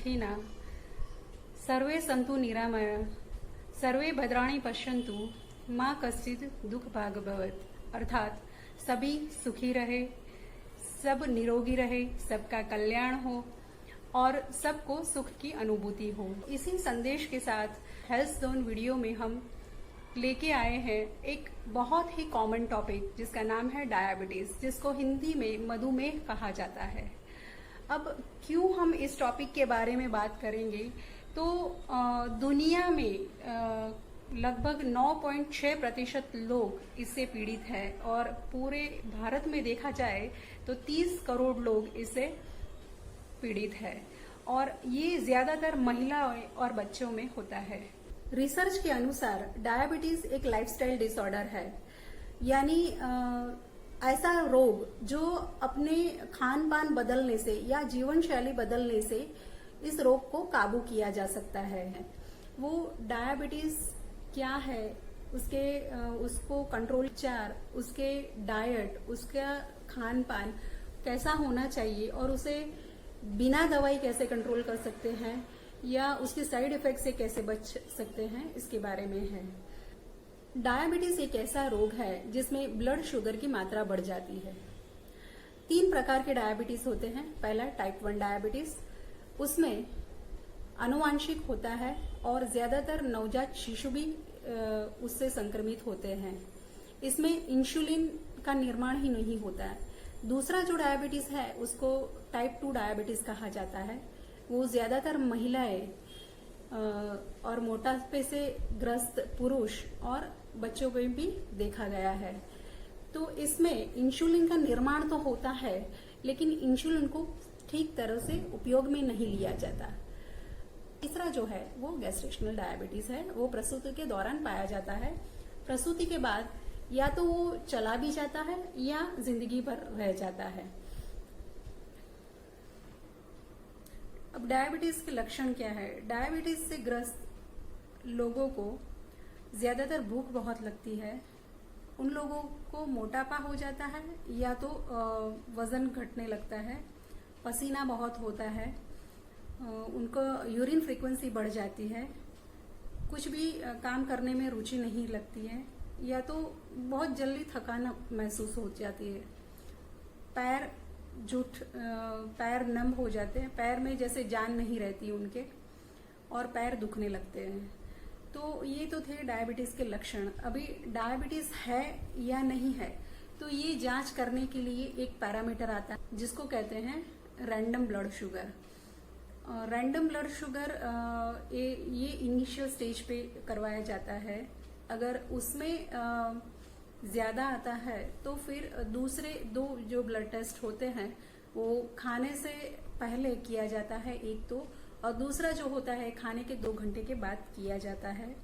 सुखिनः सर्वे सन्तु निरामया सर्वे भद्राणि पश्यन्तु माँ कश्चित् दुख भाग भवेत्। अर्थात सभी सुखी रहे, सब निरोगी रहे, सबका कल्याण हो और सबको सुख की अनुभूति हो। इसी संदेश के साथ हेल्थ जोन वीडियो में हम लेके आए हैं एक बहुत ही कॉमन टॉपिक जिसका नाम है डायबिटीज, जिसको हिंदी में मधुमेह कहा जाता है। अब क्यों हम इस टॉपिक के बारे में बात करेंगे, तो दुनिया में लगभग 9.6% लोग इससे पीड़ित हैं और पूरे भारत में देखा जाए तो 30 करोड़ लोग इससे पीड़ित है और ये ज्यादातर महिलाओं और बच्चों में होता है। रिसर्च के अनुसार डायबिटीज एक लाइफस्टाइल डिसऑर्डर है, यानी ऐसा रोग जो अपने खान पान बदलने से या जीवन शैली बदलने से इस रोग को काबू किया जा सकता है। वो डायबिटीज क्या है, उसको कंट्रोल उपचार, उसके डाइट, उसका खान पान कैसा होना चाहिए और उसे बिना दवाई कैसे कंट्रोल कर सकते हैं या उसके साइड इफेक्ट से कैसे बच सकते हैं, इसके बारे में है। डायबिटीज एक ऐसा रोग है जिसमें ब्लड शुगर की मात्रा बढ़ जाती है। 3 प्रकार के डायबिटीज होते हैं। पहला टाइप 1 डायबिटीज, उसमें आनुवांशिक होता है और ज्यादातर नवजात शिशु भी उससे संक्रमित होते हैं। इसमें इंसुलिन का निर्माण ही नहीं होता है। दूसरा जो डायबिटीज है उसको टाइप 2 डायबिटीज कहा जाता है। वो ज्यादातर महिलाएं और मोटापे से ग्रस्त पुरुष और बच्चों में भी देखा गया है। तो इसमें इंसुलिन का निर्माण तो होता है लेकिन इंसुलिन को ठीक तरह से उपयोग में नहीं लिया जाता। तीसरा जो है वो गैस्ट्रेशनल डायबिटीज है। वो प्रसूति के दौरान पाया जाता है। प्रसूति के बाद या तो वो चला भी जाता है या जिंदगी भर रह जाता है। अब डायबिटीज के लक्षण क्या है? डायबिटीज से ग्रस्त लोगों को ज्यादातर भूख बहुत लगती है, उन लोगों को मोटापा हो जाता है या तो वजन घटने लगता है, पसीना बहुत होता है, उनको यूरिन फ्रीक्वेंसी बढ़ जाती है, कुछ भी काम करने में रुचि नहीं लगती है या तो बहुत जल्दी थकान महसूस हो जाती है, पैर नम हो जाते हैं, पैर में जैसे जान नहीं रहती उनके और पैर दुखने लगते हैं। तो ये तो थे डायबिटीज के लक्षण। अभी डायबिटीज है या नहीं है तो ये जांच करने के लिए एक पैरामीटर आता है जिसको कहते हैं random blood sugar. Random blood sugar ये इनिशियल स्टेज पे करवाया जाता है। अगर उसमें ज्यादा आता है तो फिर दूसरे 2 जो ब्लड टेस्ट होते हैं वो खाने से पहले किया जाता है एक तो, और दूसरा जो होता है खाने के 2 घंटे के बाद किया जाता है,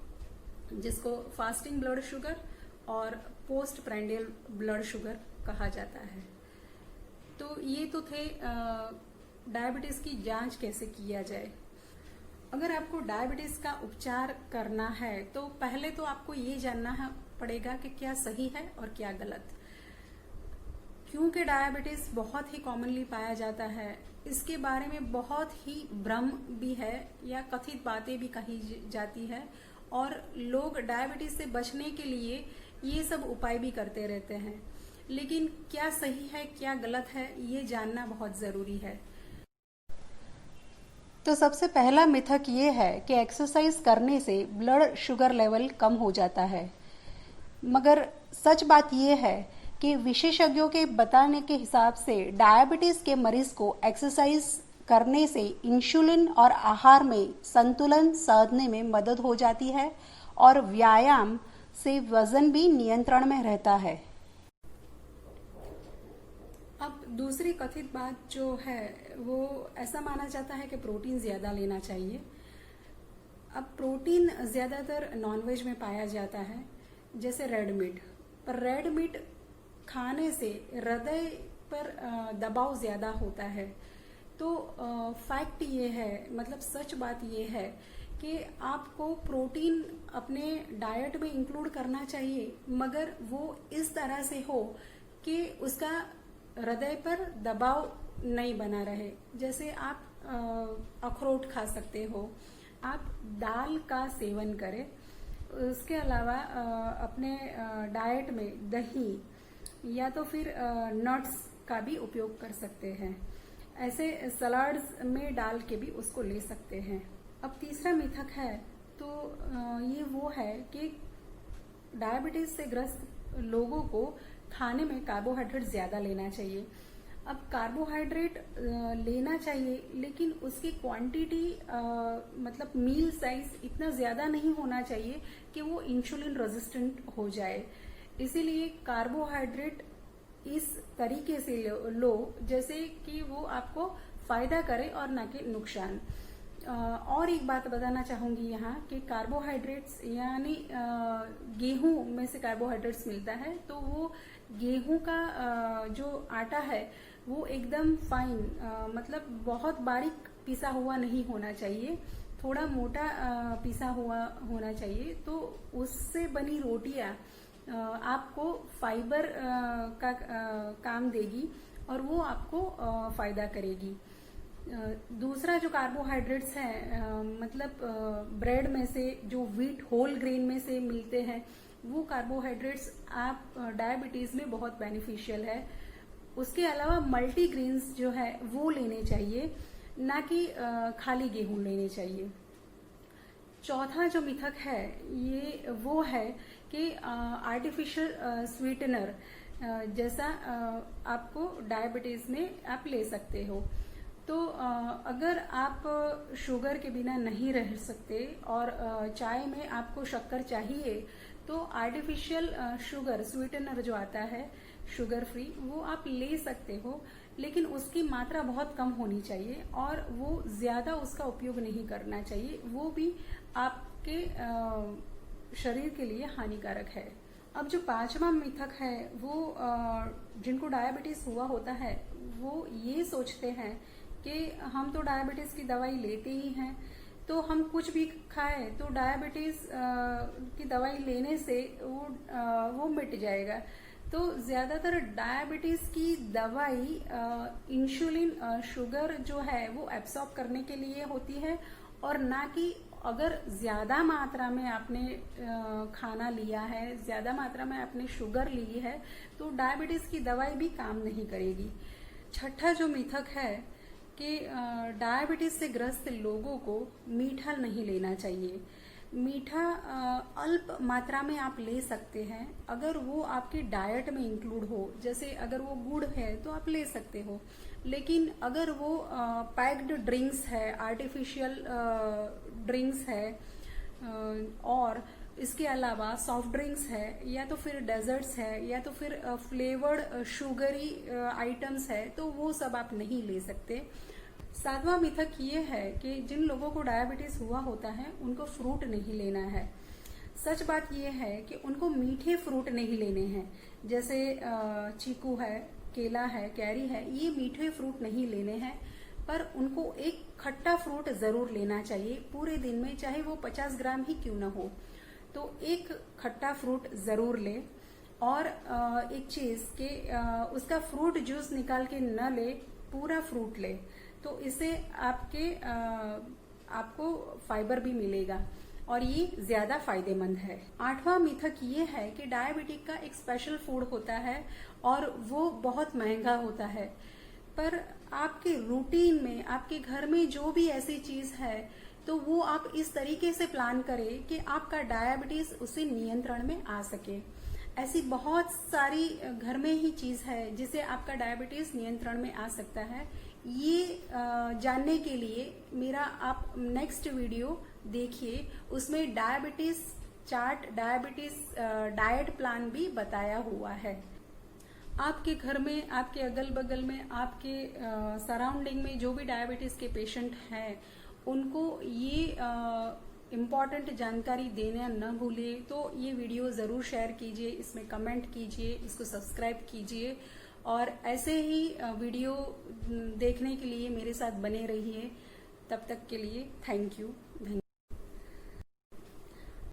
जिसको फास्टिंग ब्लड शुगर और पोस्ट प्रेंडियल ब्लड शुगर कहा जाता है। तो ये तो थे डायबिटीज की जांच कैसे किया जाए। अगर आपको डायबिटीज का उपचार करना है तो पहले तो आपको ये जानना पड़ेगा कि क्या सही है और क्या गलत। क्योंकि डायबिटीज बहुत ही कॉमनली पाया जाता है, इसके बारे में बहुत ही भ्रम भी है या कथित बातें भी कही जाती है और लोग डायबिटीज से बचने के लिए ये सब उपाय भी करते रहते हैं, लेकिन क्या सही है क्या गलत है ये जानना बहुत जरूरी है। तो सबसे पहला मिथक ये है कि एक्सरसाइज करने से ब्लड शुगर लेवल कम हो जाता है, मगर सच बात ये है कि विशेषज्ञों के बताने के हिसाब से डायबिटीज के मरीज को एक्सरसाइज करने से इंसुलिन और आहार में संतुलन साधने में मदद हो जाती है और व्यायाम से वजन भी नियंत्रण में रहता है। अब दूसरी कथित बात जो है वो ऐसा माना जाता है कि प्रोटीन ज्यादा लेना चाहिए। अब प्रोटीन ज्यादातर नॉनवेज में पाया जाता है, जैसे रेड मीट। पर रेड मीट खाने से हृदय पर दबाव ज्यादा होता है। तो फैक्ट ये है, मतलब सच बात ये है कि आपको प्रोटीन अपने डाइट में इंक्लूड करना चाहिए, मगर वो इस तरह से हो कि उसका हृदय पर दबाव नहीं बना रहे। जैसे आप अखरोट खा सकते हो, आप दाल का सेवन करें। उसके अलावा अपने डाइट में दही या तो फिर नट्स का भी उपयोग कर सकते हैं। ऐसे सलाड्स में डाल के भी उसको ले सकते हैं। अब तीसरा मिथक है तो ये वो है कि डायबिटीज से ग्रस्त लोगों को खाने में कार्बोहाइड्रेट ज्यादा लेना चाहिए। अब कार्बोहाइड्रेट लेना चाहिए, लेकिन उसकी क्वांटिटी मतलब मील साइज इतना ज्यादा नहीं होना चाहिए कि वो इंसुलिन रेजिस्टेंट हो जाए। इसीलिए कार्बोहाइड्रेट इस तरीके से लो जैसे कि वो आपको फायदा करे और ना कि नुकसान। और एक बात बताना चाहूंगी यहाँ कि कार्बोहाइड्रेट्स यानी गेहूं में से कार्बोहाइड्रेट्स मिलता है, तो वो गेहूं का जो आटा है वो एकदम फाइन मतलब बहुत बारीक पिसा हुआ नहीं होना चाहिए, थोड़ा मोटा पिसा हुआ होना चाहिए। तो उससे बनी रोटियां आपको फाइबर का काम देगी और वो आपको फायदा करेगी। दूसरा जो कार्बोहाइड्रेट्स है मतलब ब्रेड में से जो व्हीट होल ग्रेन में से मिलते हैं, वो कार्बोहाइड्रेट्स आप डायबिटीज में बहुत बेनिफिशियल है। उसके अलावा मल्टी ग्रेन्स जो है वो लेने चाहिए, ना कि खाली गेहूं लेने चाहिए। चौथा जो मिथक है ये वो है कि आर्टिफिशियल स्वीटनर जैसा आपको डायबिटीज में आप ले सकते हो। तो अगर आप शुगर के बिना नहीं रह सकते और चाय में आपको शक्कर चाहिए, तो आर्टिफिशियल शुगर स्वीटनर जो आता है शुगर फ्री, वो आप ले सकते हो, लेकिन उसकी मात्रा बहुत कम होनी चाहिए और वो ज्यादा उसका उपयोग नहीं करना चाहिए। वो भी आपके शरीर के लिए हानिकारक है। अब जो पांचवा मिथक है वो जिनको डायबिटीज हुआ होता है वो ये सोचते हैं कि हम तो डायबिटीज की दवाई लेते ही हैं, तो हम कुछ भी खाएं तो डायबिटीज की दवाई लेने से वो मिट जाएगा। तो ज्यादातर डायबिटीज की दवाई इंसुलिन शुगर जो है वो एब्सॉर्ब करने के लिए होती है, और ना कि अगर ज्यादा मात्रा में आपने खाना लिया है, ज्यादा मात्रा में आपने शुगर ली है, तो डायबिटीज की दवाई भी काम नहीं करेगी। छठा जो मिथक है कि डायबिटीज से ग्रस्त लोगों को मीठा नहीं लेना चाहिए। मीठा अल्प मात्रा में आप ले सकते हैं अगर वो आपके डाइट में इंक्लूड हो। जैसे अगर वो गुड़ है तो आप ले सकते हो, लेकिन अगर वो पैक्ड ड्रिंक्स है, आर्टिफिशियल ड्रिंक्स है और इसके अलावा सॉफ्ट ड्रिंक्स है या तो फिर डेजर्ट्स है या तो फिर फ्लेवर्ड शुगरी आइटम्स है, तो वो सब आप नहीं ले सकते। सातवां मिथक ये है कि जिन लोगों को डायबिटीज हुआ होता है उनको फ्रूट नहीं लेना है। सच बात ये है कि उनको मीठे फ्रूट नहीं लेने हैं, जैसे चीकू है, केला है, कैरी है, ये मीठे फ्रूट नहीं लेने हैं, पर उनको एक खट्टा फ्रूट जरूर लेना चाहिए पूरे दिन में, चाहे वो 50 ग्राम ही क्यों ना हो। तो एक खट्टा फ्रूट जरूर ले। और एक चीज कि उसका फ्रूट जूस निकाल के न ले, पूरा फ्रूट ले, तो इससे आपको फाइबर भी मिलेगा और ये ज्यादा फायदेमंद है। आठवां मिथक ये है कि डायबिटिक का एक स्पेशल फूड होता है और वो बहुत महंगा होता है, पर आपके रूटीन में आपके घर में जो भी ऐसी चीज है तो वो आप इस तरीके से प्लान करें कि आपका डायबिटीज उसे नियंत्रण में आ सके। ऐसी बहुत सारी घर में ही चीज है जिसे आपका डायबिटीज नियंत्रण में आ सकता है। ये जानने के लिए मेरा आप नेक्स्ट वीडियो देखिए, उसमें diabetes chart, diabetes diet plan भी बताया हुआ है। आपके घर में, आपके अगल बगल में, आपके सराउंडिंग में जो भी डायबिटीज के पेशेंट हैं उनको ये इम्पॉर्टेंट जानकारी देना न भूलिए। तो ये वीडियो जरूर शेयर कीजिए, इसमें कमेंट कीजिए, इसको सब्सक्राइब कीजिए और ऐसे ही वीडियो देखने के लिए मेरे साथ बने रहिए। तब तक के लिए थैंक यू। धन्यवाद।